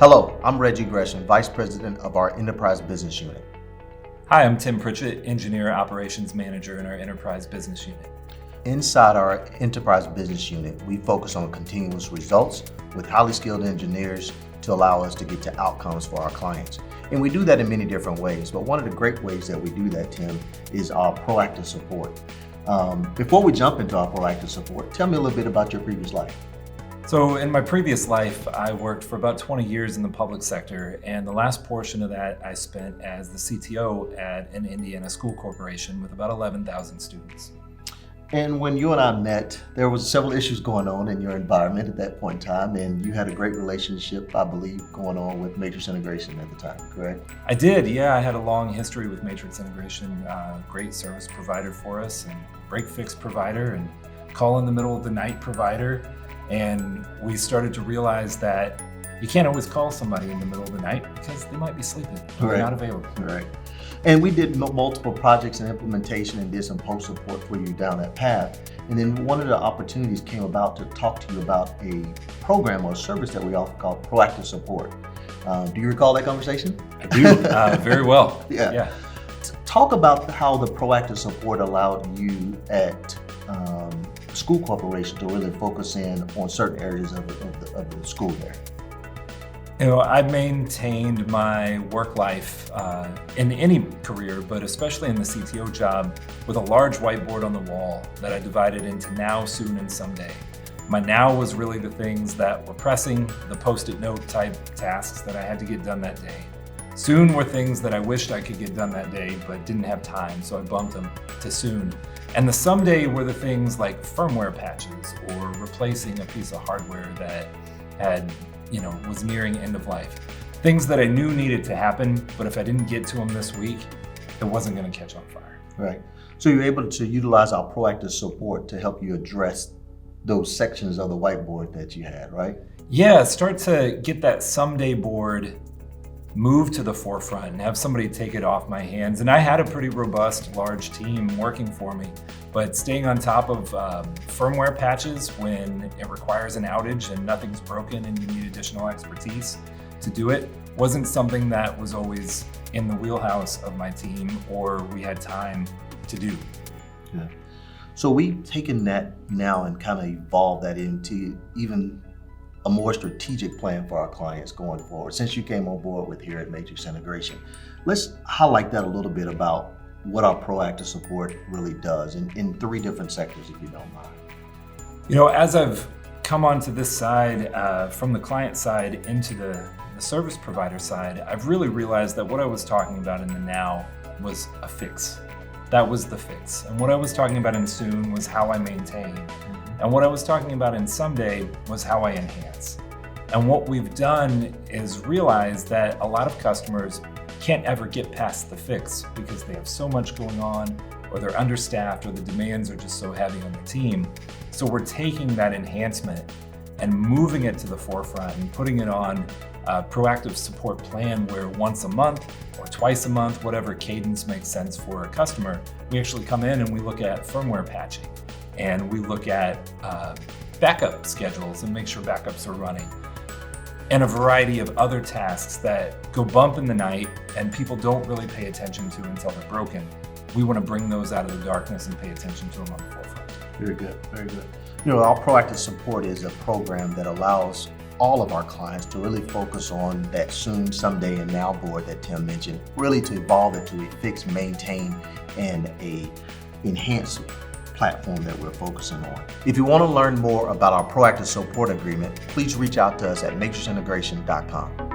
Hello, I'm Reggie Gresham, Vice President of our Enterprise Business Unit. Hi, I'm Tim Pritchett, Engineer Operations Manager in our Enterprise Business Unit. Inside our Enterprise Business Unit, we focus on continuous results with highly skilled engineers to allow us to get to outcomes for our clients. And we do that in many different ways, but one of the great ways that we do that, Tim, is our proactive support. Before we jump into our proactive support, tell me a little bit about your previous life. So in my previous life, I worked for about 20 years in the public sector, and the last portion of that I spent as the CTO at an Indiana school corporation with about 11,000 students. And when you and I met, there was several issues going on in your environment at that point in time, and you had a great relationship, I believe, going on with Matrix Integration at the time, correct? I did, yeah. I had a long history with Matrix Integration, great service provider for us, and break fix provider, and call in the middle of the night provider. And we started to realize that you can't always call somebody in the middle of the night because they might be sleeping, they're not available. Right. And we did multiple projects and implementation and did some post support for you down that path. And then one of the opportunities came about to talk to you about a program or service that we often call proactive support. Do you recall that conversation? I do, very well. Yeah. Talk about how the proactive support allowed you at school corporation to really focus in on certain areas of the school there. You know, I've maintained my work life in any career, but especially in the CTO job, with a large whiteboard on the wall that I divided into now, soon, and someday. My now was really the things that were pressing, the post-it note type tasks that I had to get done that day. Soon were things that I wished I could get done that day, but didn't have time, so I bumped them to soon. And the someday were the things like firmware patches or replacing a piece of hardware that had, was nearing end of life. Things that I knew needed to happen, but if I didn't get to them this week, it wasn't going to catch on fire. Right. So you're able to utilize our proactive support to help you address those sections of the whiteboard that you had, right? Yeah, start to get that someday board move to the forefront and have somebody take it off my hands. And I had a pretty robust, large team working for me, but staying on top of firmware patches when it requires an outage and nothing's broken and you need additional expertise to do it wasn't something that was always in the wheelhouse of my team or we had time to do. Yeah. So we've taken that now and kind of evolved that into even a more strategic plan for our clients going forward. Since you came on board with here at Matrix Integration, let's highlight that a little bit about what our proactive support really does in three different sectors, if you don't mind. As I've come onto this side, from the client side into the service provider side, I've really realized that what I was talking about in the now was a fix. That was the fix. And what I was talking about in soon was how I maintain. And what I was talking about in someday was how I enhance. And what we've done is realize that a lot of customers can't ever get past the fix because they have so much going on, or they're understaffed, or the demands are just so heavy on the team. So we're taking that enhancement and moving it to the forefront and putting it on a proactive support plan where once a month or twice a month, whatever cadence makes sense for a customer, we actually come in and we look at firmware patching. And we look at backup schedules and make sure backups are running. And a variety of other tasks that go bump in the night and people don't really pay attention to until they're broken. We want to bring those out of the darkness and pay attention to them on the forefront. Very good, very good. Our proactive support is a program that allows all of our clients to really focus on that soon, someday, and now board that Tim mentioned, really to evolve it to a fix, maintain, and a enhanced platform that we're focusing on. If you want to learn more about our proactive support agreement, please reach out to us at matrixintegration.com.